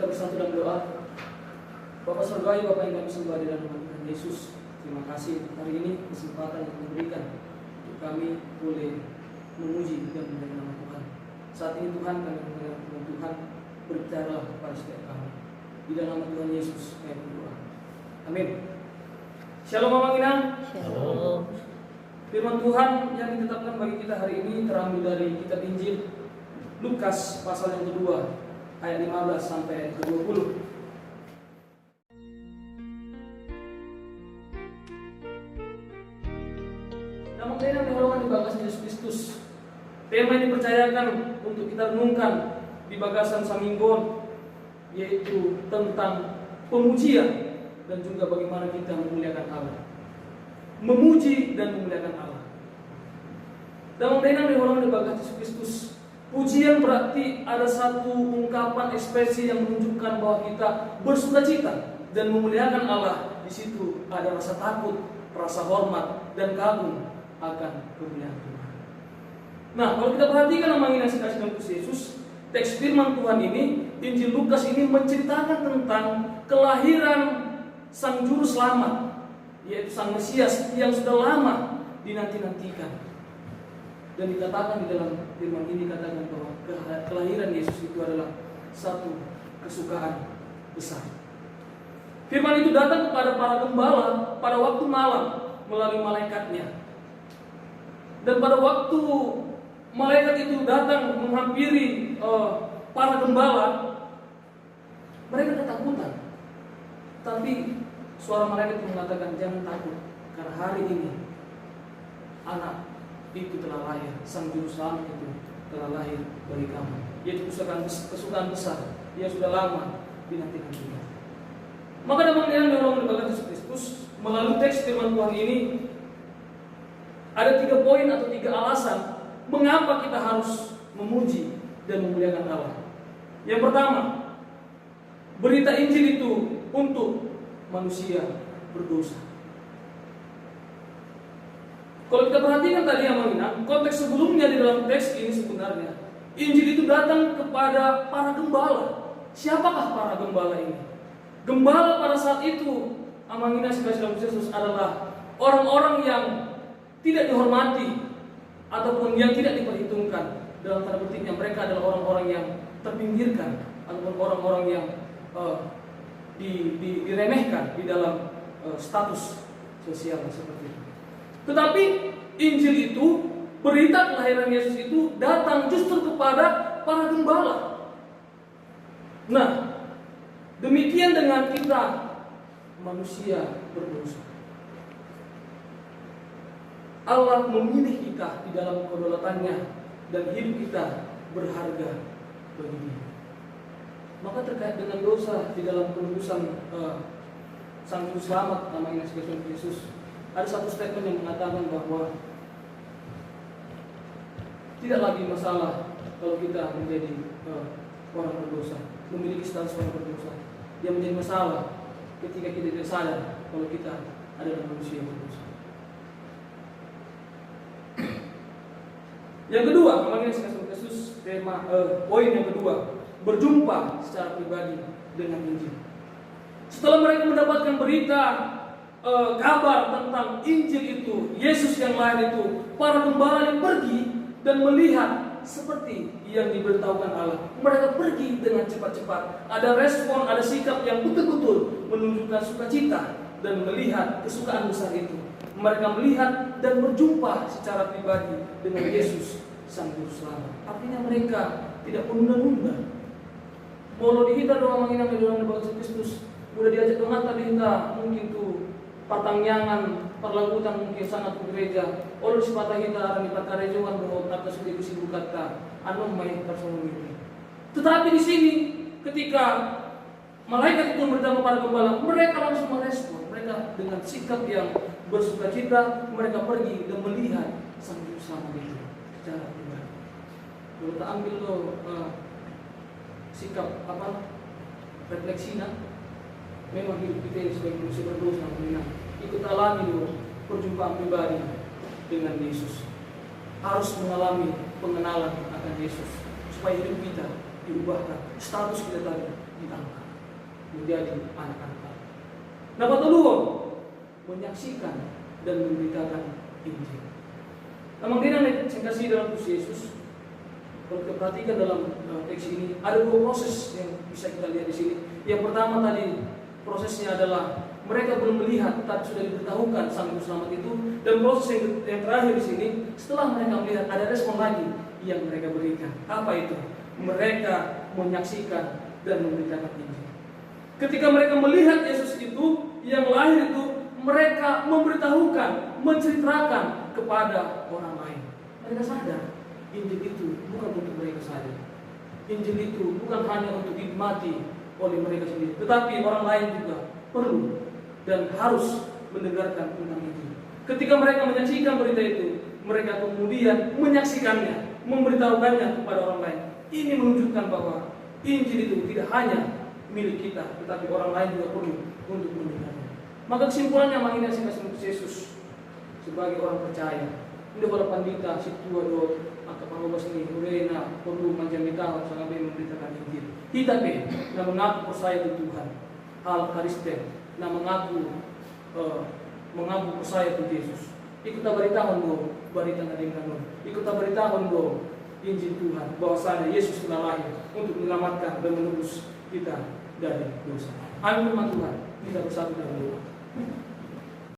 kita bersatu dalam doa. Bapa Surgawi, Bapa yang kami sembah di dalam nama Tuhan Yesus, terima kasih untuk hari ini kesempatan yang diberikan untuk kami boleh memuji dan memuliakan nama Tuhan. Saat ini Tuhan, kami memuliakan Tuhan, berbicara kepada setiap kami. Di dalam nama Tuhan Yesus kami berdoa. Amin. Shalom Mama Ina. Shalom. Firman Tuhan yang ditetapkan bagi kita hari ini terambil dari kitab Injil Lukas pasal yang kedua ayat 15 sampai ke 20. Nama yang dihormati di bagasan Yesus Kristus. Tema yang dipercayakan untuk kita renungkan di bagasan Saminggon yaitu tentang pemujian dan juga bagaimana kita memuliakan Allah. Memuji dan memuliakan Allah. Dalam tema yang dihormati di bagasan Yesus Kristus, pujian berarti ada satu ungkapan ekspresi yang menunjukkan bahwa kita bersukacita dan memuliakan Allah. Di situ ada rasa takut, rasa hormat dan kagum akan kemuliaan Tuhan. Nah, kalau kita perhatikan nominasi kasih dalam Yesus, teks firman Tuhan ini, Injil Lukas ini menceritakan tentang kelahiran Sang Juru Selamat, yaitu Sang Mesias yang sudah lama dinanti-nantikan. Dan dikatakan di dalam firman ini dikatakan bahwa kelahiran Yesus itu adalah satu kesukaan besar. Firman itu datang kepada para gembala pada waktu malam melalui malaikatnya. Dan pada waktu malaikat itu datang menghampiri para gembala, mereka ketakutan. Tapi suara malaikat mengatakan, jangan takut, karena hari ini anak itu telah lahir, Sang Juru Selamat itu telah lahir bagi kamu. Yaitu kesukaan besar yang sudah lama dinanti-nantikan. Maka dalam yang dibagikan Yesus Kristus melalui teks firman Tuhan ini ada 3 poin atau 3 alasan mengapa kita harus memuji dan memuliakan Allah. Yang pertama, berita Injil itu untuk manusia berdosa. Kalau kita perhatikan tadi yang mengingat, konteks sebelumnya di dalam teks ini sebenarnya Injil itu datang kepada para gembala. Siapakah para gembala ini? Gembala pada saat itu, Amangina dalam Yesus adalah orang-orang yang tidak dihormati ataupun yang tidak diperhitungkan. Dalam tanda petiknya mereka adalah orang-orang yang terpinggirkan ataupun orang-orang yang diremehkan di dalam status sosial seperti itu. Tetapi Injil itu, berita kelahiran Yesus itu datang justru kepada para gembala. Nah, demikian dengan kita manusia berdosa. Allah memilih kita di dalam kedaulatannya dan hidup kita berharga bagi Dia. Maka terkait dengan dosa di dalam penebusan Sang Juru Selamat namanya Yesus, ada satu statement yang mengatakan bahwa tidak lagi masalah kalau kita menjadi orang berdosa, memiliki status orang berdosa. Yang menjadi masalah ketika kita tidak sadar kalau kita adalah manusia yang berdosa. Yang kedua, namanya Yesus tema poin yang kedua, berjumpa secara pribadi dengan Injil. Setelah mereka mendapatkan berita kabar tentang Injil itu, Yesus yang lahir itu, para gembala yang pergi dan melihat seperti yang diberitahukan Allah. Mereka pergi dengan cepat-cepat. Ada respon, ada sikap yang betul-betul menunjukkan sukacita dan melihat kesukaan besar itu. Mereka melihat dan berjumpa secara pribadi dengan Yesus Sang Juru Selamat. Artinya mereka tidak menunda-nunda. Mau dihita doang menginap di dalam Yesus Kristus, udah diajak dengan tadi kita mungkin tuh patangyangan, perlagutan mungkin sangat ke gereja. Orang si patah kita akan dipatah rejongan bahwa kata sudah sibuk kata anu main personal ini. Tetapi di sini ketika malaikat itu bertemu para gembala, mereka langsung merespon. Mereka dengan sikap yang bersukacita, mereka pergi dan melihat Sang Juru Selamat itu secara pribadi. Kalau kita ambil sikap refleksinya, memang hidup kita ini sebagai manusia berdosa, ikut alami dulu perjumpaan pribadi dengan Yesus. Harus mengalami pengenalan akan Yesus supaya hidup kita diubahkan, status kita tadi diangkat menjadi anak-anak Allah. Nah, patuluhon menyaksikan dan memberitakan Injil. Nah, mangkina saya kasih dalam Tuhan Yesus. Kalau kita perhatikan dalam teks ini ada dua proses yang bisa kita lihat di sini. Yang pertama tadi prosesnya adalah mereka belum melihat, tapi sudah diberitahukan sang juru selamat itu. Dan proses yang terakhir di sini, setelah mereka melihat, ada respon lagi yang mereka berikan. Apa itu? Mereka menyaksikan dan memberitakan Injil. Ketika mereka melihat Yesus itu, yang lahir itu, mereka memberitahukan, menceritakan kepada orang lain. Mereka sadar, Injil itu bukan untuk mereka saja. Injil itu bukan hanya untuk dinikmati oleh mereka sendiri, tetapi orang lain juga perlu dan harus mendengarkan tentang Injil. Ketika mereka menyaksikan berita itu, mereka kemudian menyaksikannya, memberitahukannya kepada orang lain. Ini menunjukkan bahwa Injil itu tidak hanya milik kita, tetapi orang lain juga perlu untuk mendengarnya. Maka kesimpulannya mengingat Yesus sebagai orang percaya. Ini kalau pandita situa do atau pangobas ini urena perlu menjamitakan sangat memberitakan Injil. Kita na mengaku percaya di Tuhan. Hal Kristen na mengaku percaya di Yesus. Ikut beritahuan do berita dari kanon. Ikut beritahuan do Injil Tuhan bahwasanya Yesus telah lahir untuk menyelamatkan dan menebus kita dari dosa. Amin, Tuhan. Kita bersatu dalam doa.